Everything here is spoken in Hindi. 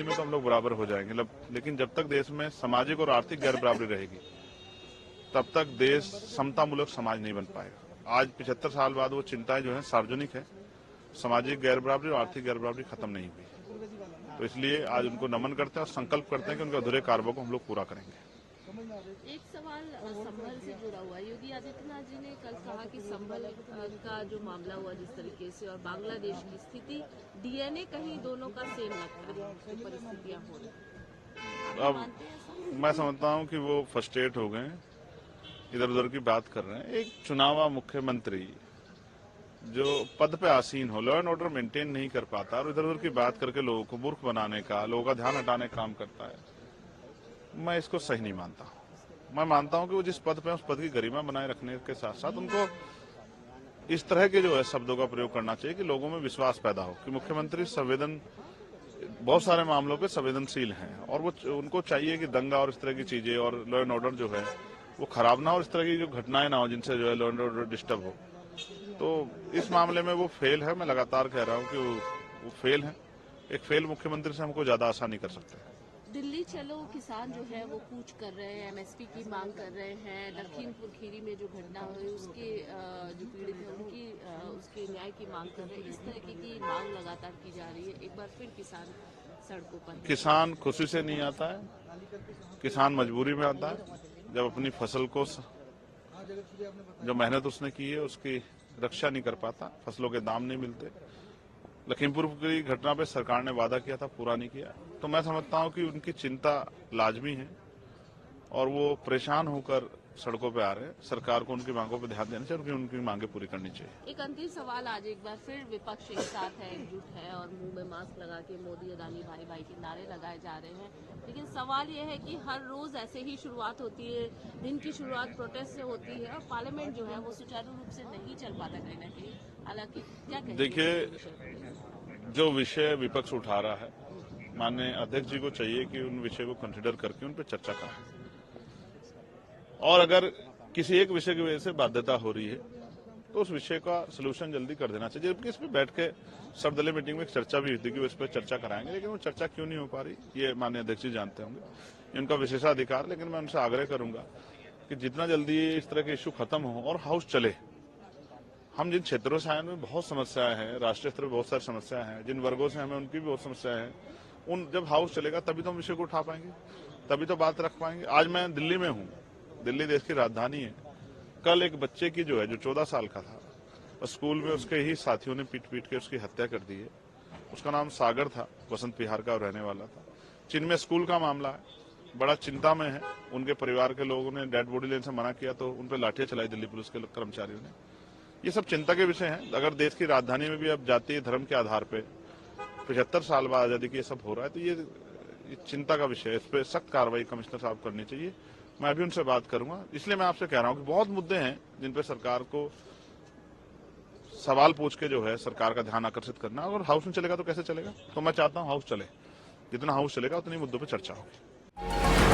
में तो हम लोग बराबर हो जाएंगे, लेकिन जब तक देश में सामाजिक और आर्थिक गैर बराबरी रहेगी तब तक देश समतामूलक समाज नहीं बन पाएगा। आज 75 साल बाद वो चिंताएं जो है सार्वजनिक है, सामाजिक गैर बराबरी और आर्थिक गैर बराबरी खत्म नहीं हुई। तो इसलिए आज उनको नमन करते हैं और संकल्प करते हैं कि उनके अधूरे कार्यों को हम लोग पूरा करेंगे। एक सवाल संभल से जुड़ा हुआ। योगी आदित्यनाथ जी ने कल कहा कि संभल का जो मामला हुआ जिस तरीके से और बांग्लादेश की स्थिति, डीएनए कहीं दोनों का सेम लगता है, जो परिस्थितियां हो रही। अब मैं समझता हूं कि वो फ्रस्ट्रेट हो गए, इधर उधर की बात कर रहे हैं। एक चुनावा मुख्यमंत्री जो पद पे आसीन हो, लॉ एंड ऑर्डर मेंटेन नहीं कर पाता और इधर उधर की बात करके लोगों को मूर्ख बनाने का, लोगों का ध्यान हटाने का काम करता है, मैं इसको सही नहीं मानता। मैं मानता हूं कि वो जिस पद पे उस पद की गरिमा बनाए रखने के साथ साथ उनको इस तरह के जो है शब्दों का प्रयोग करना चाहिए कि लोगों में विश्वास पैदा हो कि मुख्यमंत्री बहुत सारे मामलों पे संवेदनशील हैं और वो उनको चाहिए कि दंगा और इस तरह की चीजें और लॉ एंड ऑर्डर जो है वो खराब ना हो, इस तरह की जो घटनाएं ना हो जिनसे जो है लॉ एंड ऑर्डर डिस्टर्ब हो। तो इस मामले में वो फेल है। मैं लगातार कह रहा हूं कि वो फेल है। एक फेल मुख्यमंत्री से हमको ज्यादा आशा नहीं कर सकते। दिल्ली चलो किसान जो है वो कूच कर रहे हैं, एमएसपी की मांग कर रहे हैं। लखीमपुर खीरी में जो घटना हुई उसके जो पीड़ित है उनकी उसके न्याय की मांग कर रहे हैं। इस तरह की मांग लगातार की जा रही है। एक बार फिर किसान सड़कों पर। किसान खुशी से नहीं आता है, किसान मजबूरी में आता है। जब अपनी फसल को जो मेहनत उसने की है उसकी रक्षा नहीं कर पाता, फसलों के दाम नहीं मिलते। लखीमपुर की घटना पे सरकार ने वादा किया था, पूरा नहीं किया। तो मैं समझता हूं कि उनकी चिंता लाजमी है और वो परेशान होकर सड़कों पे आ रहे हैं। सरकार को उनकी मांगों पे ध्यान देना चाहिए, उनकी मांगे पूरी करनी चाहिए। एक अंतिम सवाल, आज एक बार फिर विपक्ष एक साथ है, एकजुट है और मुंह में मास्क लगा के मोदी अदानी भाई भाई के नारे लगाए जा रहे हैं। लेकिन सवाल ये है कि हर रोज ऐसे ही शुरुआत होती है, दिन की शुरुआत प्रोटेस्ट से होती है और पार्लियामेंट जो है वो सुचारू रूप से नहीं चल पाता कहीं ना कहीं। हालांकि क्या कहेंगे? देखिए, जो विषय विपक्ष उठा रहा है, माननीय अध्यक्ष जी को चाहिए कि उन विषय को कंसिडर करके उन पर चर्चा करें और अगर किसी एक विषय की वजह से बाध्यता हो रही है तो उस विषय का सलूशन जल्दी कर देना चाहिए। जबकि इस पर बैठ के सर्वदलीय मीटिंग में एक चर्चा भी हुई थी कि वो इस पर चर्चा कराएंगे, लेकिन वो चर्चा क्यों नहीं हो पा रही ये माननीय अध्यक्ष जी जानते होंगे, ये उनका विशेषाधिकार। लेकिन मैं उनसे आग्रह करूंगा कि जितना जल्दी इस तरह के इश्यू खत्म हो और हाउस चले। हम जिन क्षेत्रों से आए उनमें बहुत समस्याएं हैं, राष्ट्रीय स्तर पर बहुत सारी समस्याएं हैं, जिन वर्गों से हमें उनकी भी बहुत समस्याएं हैं। जब हाउस चलेगा तभी तो हम विषय को उठा पाएंगे, तभी तो बात रख पाएंगे। आज मैं दिल्ली में हूँ, दिल्ली देश की राजधानी है। कल एक बच्चे की जो है जो 14 साल का था, स्कूल में उसके ही साथियों ने पीट पीट के उसकी हत्या कर दी है। उसका नाम सागर था, बसंत विहार का रहने वाला था। चिन्मय स्कूल का मामला है, बड़ा चिंता में है। उनके परिवार के लोगों ने डेड बॉडी लेने से मना किया तो उन पर लाठियां चलाई दिल्ली पुलिस के कर्मचारियों ने। ये सब चिंता के विषय हैं। अगर देश की राजधानी में भी अब जातीय धर्म के आधार पर 75 साल बाद आजादी की ये सब हो रहा है तो ये चिंता का विषय है। इस पर सख्त कार्रवाई कमिश्नर साहब करनी चाहिए। मैं भी उनसे बात करूंगा। इसलिए मैं आपसे कह रहा हूं कि बहुत मुद्दे हैं जिन पे सरकार को सवाल पूछ के जो है सरकार का ध्यान आकर्षित करना। अगर हाउस में चलेगा तो कैसे चलेगा? तो मैं चाहता हूं हाउस चले, जितना हाउस चलेगा उतनी मुद्दों पे चर्चा होगी।